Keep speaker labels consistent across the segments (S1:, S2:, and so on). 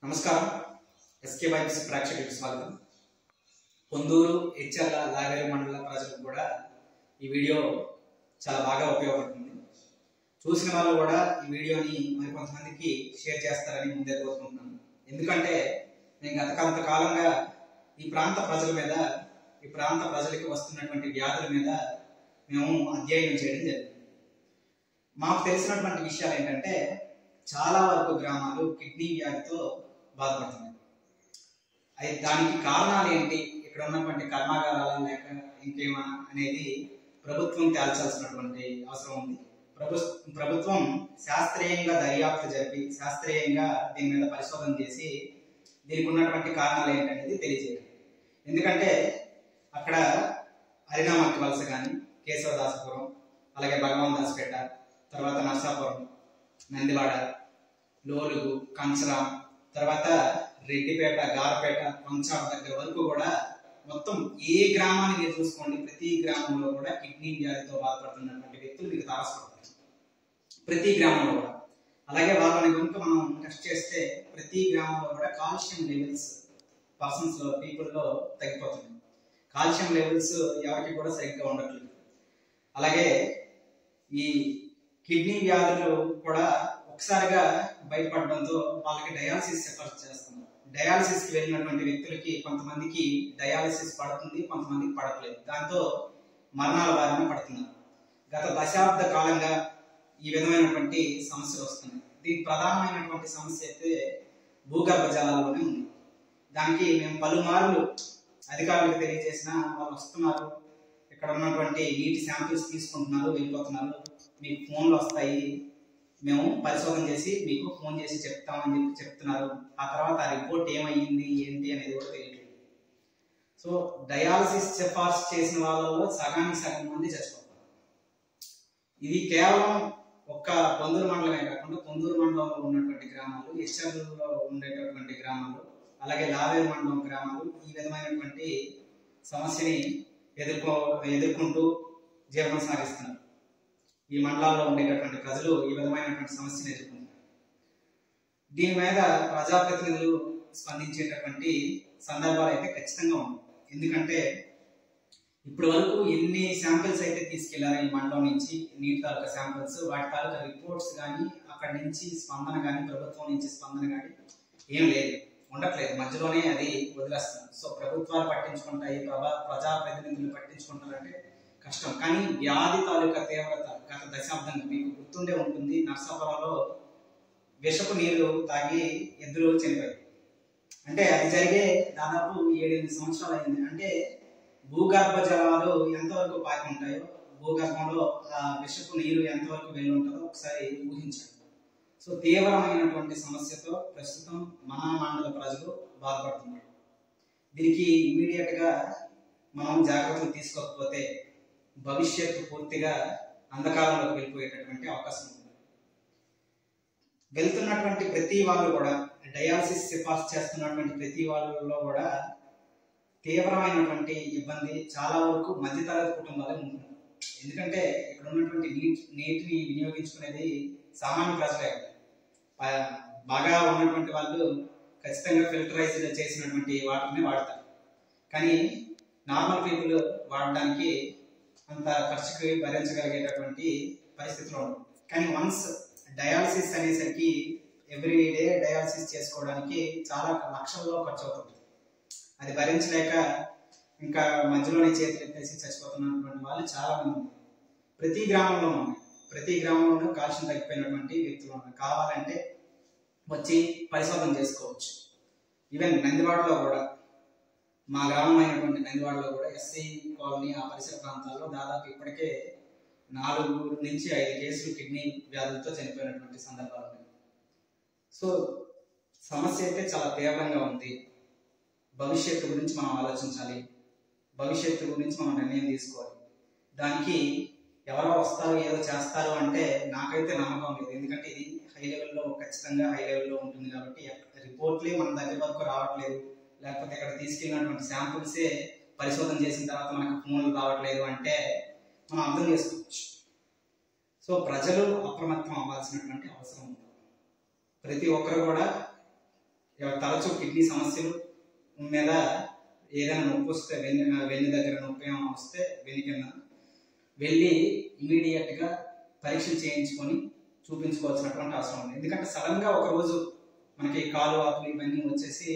S1: నమస్కారం. SK vibes ప్రేక్షకులకు స్వాగతం. పొందూరు, హెచ్ఎల్, లావేరు మండల ప్రజలకు కూడా ఈ వీడియో చాలా బాగా ఉపయోగపడుతుంది. చూసిన వాళ్ళు కూడా ఈ వీడియోని మరికొంతమందికి షేర్ చేస్తారని ముందే కోరుకుంటున్నాను. ఎందుకంటే నేను గత కొంతకాలంగా ఈ ప్రాంత ప్రజలకి వస్తున్నటువంటి వ్యాధుల మీద మేము అధ్యయనం చేయడం జరిగింది. మాకు తెలిసినటువంటి విషయాలు ఏంటంటే చాలా వరకు గ్రామాలు కిడ్నీ వ్యాధితో బాధపడుతున్నాయి. అయితే దానికి కారణాలు ఏంటి, ఇక్కడ ఉన్నటువంటి కర్మాగారాల లేక ఇంకేమన్నా అనేది ప్రభుత్వం తేల్చాల్సినటువంటి అవసరం ఉంది. ప్రభుత్వం శాస్త్రీయంగా దర్యాప్తు జరిపి శాస్త్రీయంగా దీని మీద పరిశోధన చేసి దీనికి ఉన్నటువంటి కారణాలు ఏంటనేది తెలియజేయాలి. ఎందుకంటే అక్కడ హరినామకి వలస కానీ, కేశవదాసపురం, అలాగే భగవాన్ దాస్పేట, తర్వాత నర్సాపురం, నందివాడ, లోలుగు, కంచరాం, తర్వాత రెడ్డిపేట, గారపేట, పంచాల దగ్గర వరకు కూడా మొత్తం ఏ గ్రామాన్ని మీరు చూసుకోండి, ప్రతి గ్రామంలో కూడా కిడ్నీ వ్యాధితో బాధపడుతున్నటువంటి వ్యక్తులు మీకు తారసపడతారు. ప్రతి గ్రామంలో కూడా. అలాగే వాళ్ళని కనుక మనం టెస్ట్ చేస్తే ప్రతి గ్రామంలో కూడా కాల్షియం లెవెల్స్ పీపుల్లో తగ్గిపోతుంది. కాల్షియం లెవెల్స్ ఎవరికి కూడా సరిగ్గా ఉండట్లేదు. అలాగే ఈ కిడ్నీ వ్యాధులు కూడా ఒకసారిగా బయటపడడంతో వాళ్ళకి డయాలసిస్ సిఫార్సు చేస్తున్నారు. డయాలసిస్కి వెళ్ళినటువంటి వ్యక్తులకి కొంతమందికి డయాలసిస్ పడుతుంది, కొంతమందికి పడట్లేదు. దాంతో మరణాల బారిన పడుతున్నారు. గత దశాబ్ద కాలంగా ఈ విధమైనటువంటి సమస్యలు వస్తున్నాయి. దీనికి ప్రధానమైనటువంటి సమస్య అయితే భూగర్భ జలాల్లోనే ఉంది. దానికి మేము పలుమార్లు అధికారులకు తెలియజేసిన వాళ్ళు వస్తున్నారు, ఇక్కడ ఉన్నటువంటి నీటి శాంపిల్స్ తీసుకుంటున్నారు, వెళ్ళిపోతున్నారు, మీకు ఫోన్లు వస్తాయి, మేము పరిశోధన చేసి మీకు ఫోన్ చేసి చెప్తామని చెప్తున్నారు. ఆ తర్వాత ఆ రిపోర్ట్ ఏమయ్యింది ఏంటి అనేది కూడా తెలియట్లేదు. సో డయాలసిస్ సిఫార్సు చేసిన వాళ్ళలో సగానికి సగం మంది చచ్చిపోతారు. ఇది కేవలం ఒక్క పొందూరు మండలమే కాకుండా పొందూరు మండలంలో ఉన్నటువంటి గ్రామాలు, హెచ్ఎల్లో ఉండేటటువంటి గ్రామాలు, అలాగే లావేరు మండలం గ్రామాలు ఈ విధమైనటువంటి సమస్యని ఎదుర్కొంటూ జీవనం సాగిస్తున్నారు. ఈ మండలాల్లో ఉండేటటువంటి ప్రజలు ఈ విధమైనటువంటి సమస్యను ఎదుర్కొంటారు. దీని మీద ప్రజాప్రతినిధులు స్పందించేటటువంటి సందర్భాలు అయితే ఖచ్చితంగా ఉన్నాయి. ఎందుకంటే ఇప్పటి వరకు ఎన్ని శాంపిల్స్ అయితే తీసుకెళ్లారు ఈ మండలం నుంచి, నీటి తాలూకా శాంపిల్స్, వాటి తాలూకా రిపోర్ట్స్ కానీ, అక్కడి నుంచి స్పందన కానీ, ప్రభుత్వం నుంచి స్పందన కానీ ఏం లేదు, ఉండట్లేదు. మధ్యలోనే అది వదిలేస్తున్నారు. సో ప్రభుత్వాలు పట్టించుకుంటాయి, ప్రజాప్రతినిధులు పట్టించుకుంటారంటే కష్టం. కానీ వ్యాధి తాలూకా తీవ్రత గత దశాబ్దంగా మీకు గుర్తుండే ఉంటుంది. నర్సాపురంలో విషపు నీళ్లు తాగి ఎద్దులు చనిపోయాయి. అంటే అది జరిగే దాదాపు 7-8 సంవత్సరాలు అయింది. అంటే భూగర్భ జలాలు ఎంతవరకు పాకి ఉంటాయో, భూగర్భంలో ఆ విషపు నీరు ఎంతవరకు వెళ్ళి ఉంటుందో ఒకసారి ఊహించండి. సో తీవ్రమైనటువంటి సమస్యతో ప్రస్తుతం మన మండల ప్రజలు బాధపడుతున్నారు. దీనికి ఇమీడియట్ గా మనం జాగ్రత్తలు తీసుకోకపోతే భవిష్యత్తు పూర్తిగా అంధకారంలోకి వెళ్ళిపోయేటటువంటి అవకాశం ఉంది. వెళ్తున్నటువంటి ప్రతి వాళ్ళు కూడా, డయాలసిస్ సిఫార్సు చేస్తున్నటువంటి ప్రతి వాళ్ళలో కూడా తీవ్రమైనటువంటి ఇబ్బంది చాలా వరకు మధ్యతరగతి కుటుంబాలే ఉంటుంది. ఎందుకంటే ఇక్కడ ఉన్నటువంటి నీటిని వినియోగించుకునేది సామాన్య ప్రజలే. బాగా ఉన్నటువంటి వాళ్ళు ఖచ్చితంగా ఫిల్టరైజ్ చేసినటువంటి వాటిని వాడతారు. కానీ నార్మల్ పీపుల్ వాడడానికి అంత ఖర్చుకి భరించగలిగేటటువంటి పరిస్థితులు ఉండవు. కానీ వన్స్ డయాలసిస్ అనేసరికి ఎవ్రీ డే డయాలసిస్ చేసుకోవడానికి చాలా లక్షల్లో ఖర్చు అవుతుంది. అది భరించలేక ఇంకా మధ్యలోనే చేతులు ఎత్తేసి చచ్చిపోతున్నటువంటి వాళ్ళు చాలా మంది ఉన్నారు. ప్రతి గ్రామంలోనూ కాల్షియం తగ్గిపోయినటువంటి వ్యక్తులు ఉన్నారు. కావాలంటే వచ్చి పరిశోధన చేసుకోవచ్చు. ఈవెన్ నందివాడలో కూడా, మా గ్రామం అయినటువంటి నందివాడలో కూడా ఎస్సీ కాలనీ ఆ పరిసర ప్రాంతాల్లో దాదాపు ఇప్పటికే 4 నుంచి 5 కేసులు కిడ్నీ వ్యాధులతో చనిపోయినటువంటి సందర్భాలు ఉన్నాయి. సో సమస్య అయితే చాలా తీవ్రంగా ఉంది. భవిష్యత్తు గురించి మనం ఆలోచించాలి, భవిష్యత్తు గురించి మనం నిర్ణయం తీసుకోవాలి. దానికి ఎవరో వస్తారు ఏదో చేస్తారు అంటే నాకైతే నమ్మకం లేదు. ఎందుకంటే ఇది ఖచ్చితంగా హై లెవెల్లో ఉంటుంది కాబట్టి రిపోర్ట్లే మన దగ్గర వరకు రావట్లేదు, లేకపోతే ఇక్కడ తీసుకెళ్ళినటువంటి శాంపుల్సే పరిశోధన చేసిన తర్వాత మనకు ఫోన్లు రావట్లేదు అంటే మనం అర్థం చేసుకోవచ్చు. సో ప్రజలు అప్రమత్తం అవ్వాల్సినటువంటి అవసరం ఉంది. ప్రతి ఒక్కరు కూడా తరచూ కిడ్నీ సమస్యలు మీద ఏదైనా నొప్పి వస్తే వెన్ను దగ్గర నొప్పి ఏమైనా వస్తే వెన్ను కింద వెళ్ళి ఇమీడియట్గా పరీక్షలు చేయించుకొని చూపించుకోవాల్సినటువంటి అవసరం ఉంది. ఎందుకంటే సడన్గా ఒకరోజు మనకి కాలు వాపులు ఇవన్నీ వచ్చేసి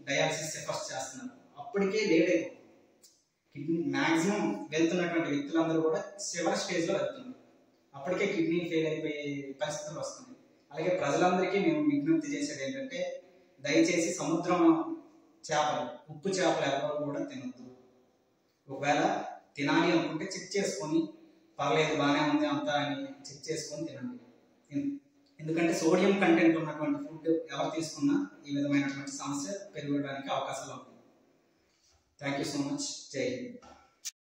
S1: డయాలసిస్ సిఫార్సు చేస్తున్నారు, అప్పటికే లేట్ అయిపోతుంది. కిడ్నీ మ్యాక్సిమం వెళ్తున్నటువంటి వ్యక్తులందరూ కూడా చివరి స్టేజ్లో వెళ్తున్నారు, అప్పటికే కిడ్నీ ఫెయిల్ అయిపోయే పరిస్థితులు వస్తున్నాయి. అలాగే ప్రజలందరికీ మేము విజ్ఞప్తి చేసేది ఏంటంటే, దయచేసి సముద్రం చేపలు, ఉప్పు చేపలు ఎవరు కూడా తినద్దు. ఒకవేళ తినాలి అనుకుంటే చెక్ చేసుకొని, పర్లేదు బాగానే ఉంది అంతా అని చెక్ చేసుకొని తినండి. ఎందుకంటే సోడియం కంటెంట్ ఉన్నటువంటి ఫుడ్ ఎవరు తీసుకున్నా ఈ విధమైనటువంటి సమస్య పెరగడానికి అవకాశాలు ఉంటాయి. Thank you so much. జై హింద్.